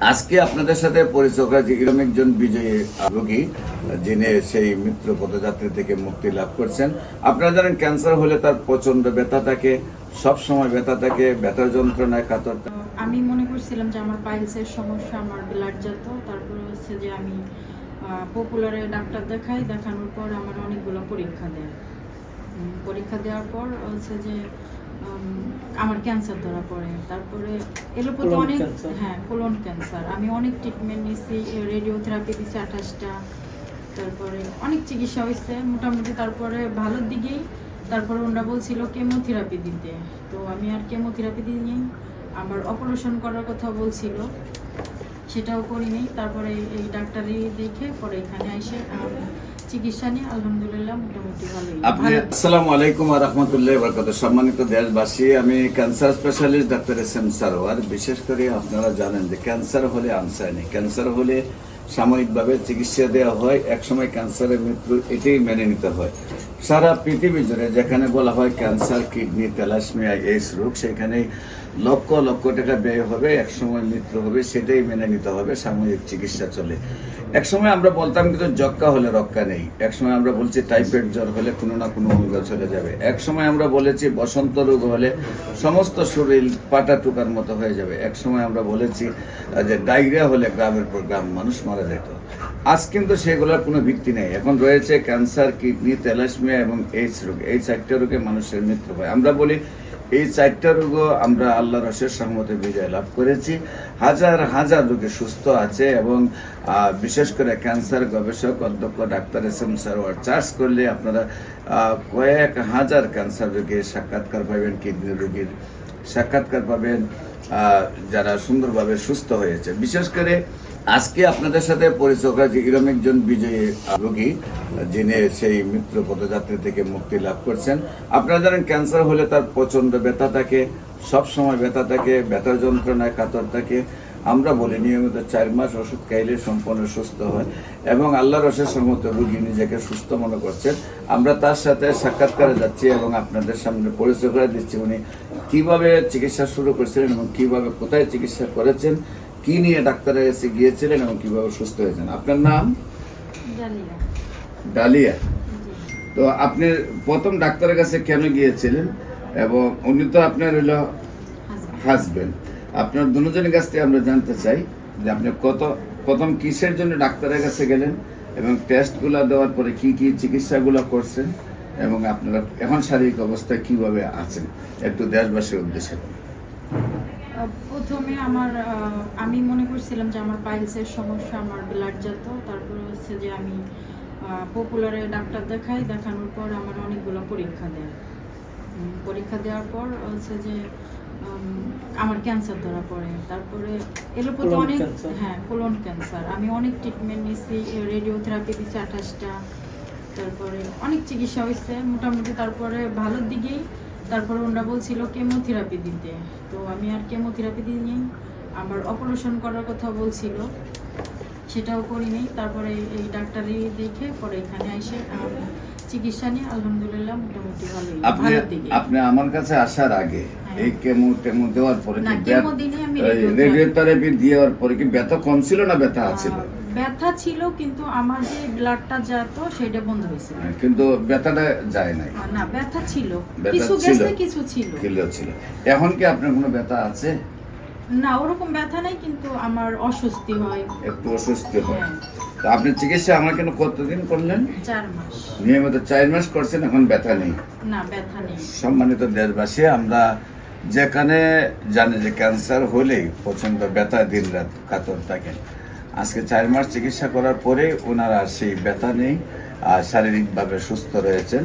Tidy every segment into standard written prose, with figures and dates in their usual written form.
আজকে আপনাদের সাথে পরিচয় করা যে এরকম একজন বিজয়ী রোগী যিনি সেই মৃত্যু পদযাত্রী থেকে মুক্তি লাভ করছেন। আপনারা জানেন ক্যান্সার হলে তার প্রচন্ড ব্যথা থাকে, সবসময় ব্যথা থাকে, ব্যথার যন্ত্রণায় কাতর। আমি মনে করছিলাম যে আমার পাইলসের সমস্যা, আমার ব্লাড যেত। তারপরে হচ্ছে যে আমি পপুলারে ডাক্তার দেখানোর পর আমার অনেকগুলো পরীক্ষা দেয়। পরীক্ষা দেওয়ার পর হচ্ছে যে আমার ক্যান্সার ধরা পড়ে। তারপরে এলোপাতে অনেক কোলন ক্যান্সার। আমি অনেক ট্রিটমেন্ট নিয়েছি, রেডিওথেরাপি দিয়েছি 28টা, তারপরে অনেক চিকিৎসা হয়েছে মোটামুটি। তারপরে ভালোর দিকেই তারপরে ওনারা বলছিল কেমোথেরাপি দিতে, তো আমি আর কেমোথেরাপি দিইনি। আবার অপারেশন করার কথা বলছিল, সেটাও করিনি। তারপরে এই ডাক্তারি দেখে পরে এখানে এসে চিকিৎসা নিয়ে আলহামদুলিল্লাহ মোটামুটি ভালোই। আসসালামু আলাইকুম ওয়া রাহমাতুল্লাহি ওয়া বারাকাতুহু। সম্মানিত দেশবাসী, আমি cancer specialist doctor SM. Sarwar. বিশেষ করে আপনারা জানেন যে ক্যান্সার হলে আনসার নেই। ক্যান্সার হলে সাময়িকভাবে চিকিৎসা দেওয়া হয়, একসময় ক্যান্সারের মৃত্যু, এটাই মেনে নিতে হয়। সারা পৃথিবী জুড়ে যেখানে বলা হয় ক্যান্সার, কিডনি, থ্যালাসেমিয়া, এইডস রোগ, সেখানেই লক্ষ লক্ষ টাকা ব্যয় হবে, একসময় মৃত্যু হবে, সেটাই মেনে নিতে হবে। সাময়িক চিকিৎসা চলে। একসময় আমরা বলতাম কিন্তু যক্কা হলে রক্ষা নেই। একসময় আমরা বলছি টাইফয়েড জ্বর হলে কোনো না কোনো অঙ্গ চলে যাবে। একসময় আমরা বলেছি বসন্ত রোগ হলে সমস্ত শরীর পাটা টুকার মতো হয়ে যাবে। একসময় আমরা বলেছি যে ডায়রিয়া হলে গ্রামের পর গ্রাম মানুষ মারা যেত। আজ কিন্তু সেগুলোর কোনো ভিত্তি নেই। এখন রয়েছে ক্যান্সার, কিডনি, থ্যালাসেমিয়া এবং এইডস রোগ। এই 4টা রোগে মানুষের মৃত্যু হয়। আমরা বলি এই 4টা রোগও আমরা আল্লাহর অশেষ রহমতে বিজয় লাভ করেছি। হাজার হাজার রোগী সুস্থ আছে এবং বিশেষ করে ক্যান্সার গবেষক অধ্যক্ষ ডাক্তার এস.এম. সারোয়ার চার্জ করলে আপনারা কয়েক হাজার ক্যান্সার রোগীর সাক্ষাৎকার পাবেন, কিডনি রোগীর সাক্ষাৎকার পাবেন যারা সুন্দরভাবে সুস্থ হয়েছে। বিশেষ করে আজকে আপনাদের সাথে পরিচয় করা যে এরকম একজন বিজয়ী রোগী যিনি সেই মৃত্যু পদযাত্রী থেকে মুক্তি লাভ করছেন। আপনারা জানেন ক্যান্সার হলে তার প্রচন্ড ব্যথা থাকে, সবসময় ব্যথা থাকে, ব্যথার যন্ত্রণায় কাতর থাকে। আমরা বলি নিয়মিত 4 মাস ওষুধ খাইলে সম্পূর্ণ সুস্থ হয় এবং আল্লাহর অশেষ রহমতে রোগী নিজেকে সুস্থ মনে করছেন। আমরা তার সাথে সাক্ষাৎকারে যাচ্ছি এবং আপনাদের সামনে পরিচয় করে দিচ্ছি উনি কিভাবে চিকিৎসা শুরু করেছিলেন এবং কিভাবে কোথায় চিকিৎসা করেছেন, কি নিয়ে ডাক্তারের কাছে গিয়েছিলেন এবং কিভাবে সুস্থ হয়েছেন। আপনার নাম? ডালিয়া। তো আপনি প্রথম ডাক্তারের কাছে কেন গিয়েছিলেন এবং উনি তো আপনার হলো হাজবেন্ড। আপনার দুজনের কাছ থেকে আমরা জানতে চাই যে আপনি প্রথম কিসের জন্য ডাক্তারের কাছে গেলেন এবং টেস্টগুলো দেওয়ার পরে কি কি চিকিৎসাগুলো করছেন এবং আপনারা এখন শারীরিক অবস্থায় কিভাবে আছেন একটু দেশবাসীর উদ্দেশ্যে। প্রথমে আমি মনে করছিলাম যে আমার পাইলসের সমস্যা, আমার ব্লাড যেত। তারপরে হচ্ছে যে আমি পপুলারে ডাক্তার দেখানোর পর আমার অনেকগুলো পরীক্ষা দেয়। পরীক্ষা দেওয়ার পর হচ্ছে যে আমার ক্যান্সার ধরা পড়ে। তারপরে এলোপাতে অনেক কোলন ক্যান্সার। আমি অনেক ট্রিটমেন্ট নিয়েছি, রেডিওথেরাপি দিয়েছি 28টা, তারপরে অনেক চিকিৎসা হয়েছে মোটামুটি। তারপরে ভালোর দিকেই তারপরে ওনারা বলছিল কেমোথেরাপি দিতে, তো আমি আর কেমোথেরাপি দিইনি। আবার অপারেশন করার কথা বলছিল, সেটাও করিনি। তারপরে এই ডাক্তারি দেখে পরে এখানে এসে চিকিৎসা নিয়ে আলহামদুলিল্লাহ মোটামুটি ভালোই। আপনি আমার কাছে আসার আগে এই কেমো দেওয়ার পরে রেডিওথেরাপি দেওয়ার পরে কি ব্যথা কম ছিল না ব্যথা ছিল? ব্যথা ছিল কিন্তু আমার যে ব্লাডটা যেত সেটা বন্ধ হয়েছে, কিন্তু ব্যথাটা যায় নাই। না, ব্যথা ছিল, কিছু গেছে কিছু ছিল। এখন কি আপনার কোনো ব্যথা আছে? না, ওরকম ব্যথা নাই, কিন্তু আমার অস্বস্তি হয়, একটু অস্বস্তি হয়। তো আপনি চিকিৎসা আমার কেন কতদিন করলেন? 4 মাস। নিয়মিত 4 মাস করছেন, এখন ব্যথা নেই? না, ব্যথা নেই। সম্মানিত দেশবাসী, আমরা যেখানে জানি যে ক্যান্সার হলেই প্রচন্ড ব্যথা, দিন রাত কাতর থাকেন, আজকে 4 মাস চিকিৎসা করার পরে ওনারা সেই ব্যথা নেই, শারীরিকভাবে সুস্থ রয়েছেন।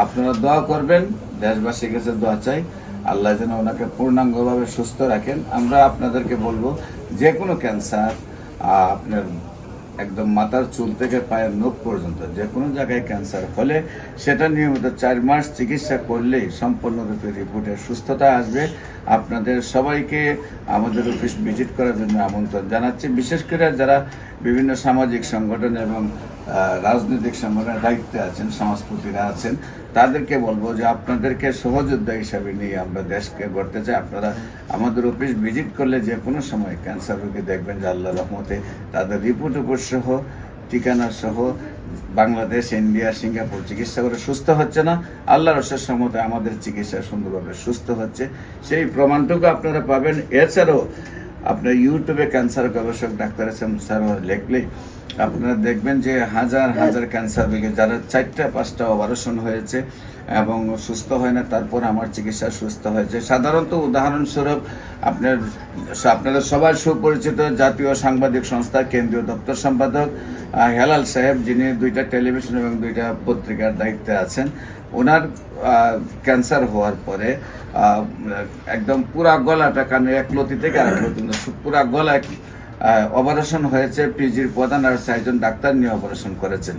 আপনারা দোয়া করবেন, দেশবাসীর কাছে দোয়া চাই আল্লাহ যেন ওনাকে পূর্ণাঙ্গভাবে সুস্থ রাখেন। আমরা আপনাদেরকে বলবো যে কোনো ক্যান্সার আপনার একদম মাথার চুল থেকে পায়ের নখ পর্যন্ত যে কোনো জায়গায় ক্যান্সার হলে সেটা নিয়মিত 4 মাস চিকিৎসা করলেই সম্পূর্ণরূপে রিপোর্টের সুস্থতা আসবে। আপনাদের সবাইকে আমাদের অফিস ভিজিট করার জন্য আমন্ত্রণ জানাচ্ছি। বিশেষ করে যারা বিভিন্ন সামাজিক সংগঠন এবং রাজনৈতিক সংগঠনের দায়িত্বে আছেন, সমাজপতিরা আছেন, তাদেরকে বলবো যে আপনাদেরকে সহযোদ্ধা হিসাবে নিয়ে আমরা দেশকে গড়তে চাই। আপনারা আমাদের অফিস ভিজিট করলে যে কোনো সময় ক্যান্সার রোগী দেখবেন যে আল্লাহ রহমতে তাদের রিপোর্ট সহ ঠিকানা সহ বাংলাদেশ, ইন্ডিয়া, সিঙ্গাপুর চিকিৎসা করে সুস্থ হচ্ছে না, আল্লাহর অশেষ রহমতে আমাদের চিকিৎসা সুন্দরভাবে সুস্থ হচ্ছে, সেই প্রমাণটুকু আপনারা পাবেন। এছাড়াও আপনার ইউটিউবে ক্যান্সার গবেষক ডাক্তার এস এম সারোয়ার লিখলেই আপনারা দেখবেন যে হাজার হাজার ক্যান্সার রোগী যারা 4টা-5টা অপারেশন হয়েছে এবং সুস্থ হয় না, তারপর আমার চিকিৎসা সুস্থ হয়েছে। সাধারণত উদাহরণস্বরূপ আপনাদের সবার সুপরিচিত জাতীয় সাংবাদিক সংস্থার কেন্দ্রীয় দপ্তর সম্পাদক হেলাল সাহেব, যিনি 2টা টেলিভিশন এবং 2টা পত্রিকার দায়িত্বে আছেন, ওনার ক্যান্সার হওয়ার পরে একদম পুরা গলাটা, কানের এক লতি থেকে আরেক লতি পুরা গলা অপারেশন হয়েছে। পিজির প্রধান আর 4জন ডাক্তার নিয়ে অপারেশন করেছেন।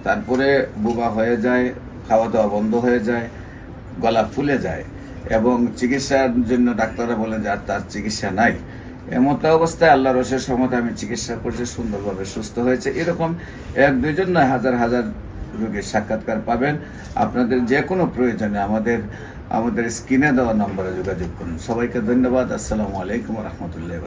তারপরে বুবা হয়ে যায়, খাওয়া দাওয়া বন্ধ হয়ে যায়, গলা ফুলে যায় এবং চিকিৎসার জন্য ডাক্তাররা বলেন যে আর তার চিকিৎসা নাই। এমতো অবস্থায় আল্লাহর অশেষ রহমতে আমি চিকিৎসা করছি, সুন্দরভাবে সুস্থ হয়েছে। এরকম 1-2জন নয়, হাজার হাজার রোগীর সাক্ষাৎকার পাবেন। আপনাদের যে কোনো প্রয়োজনে আমাদের স্ক্রিনে দেওয়া নম্বরে যোগাযোগ করুন। সবাইকে ধন্যবাদ। আসসালামু আলাইকুম রহমতুল্লাহ।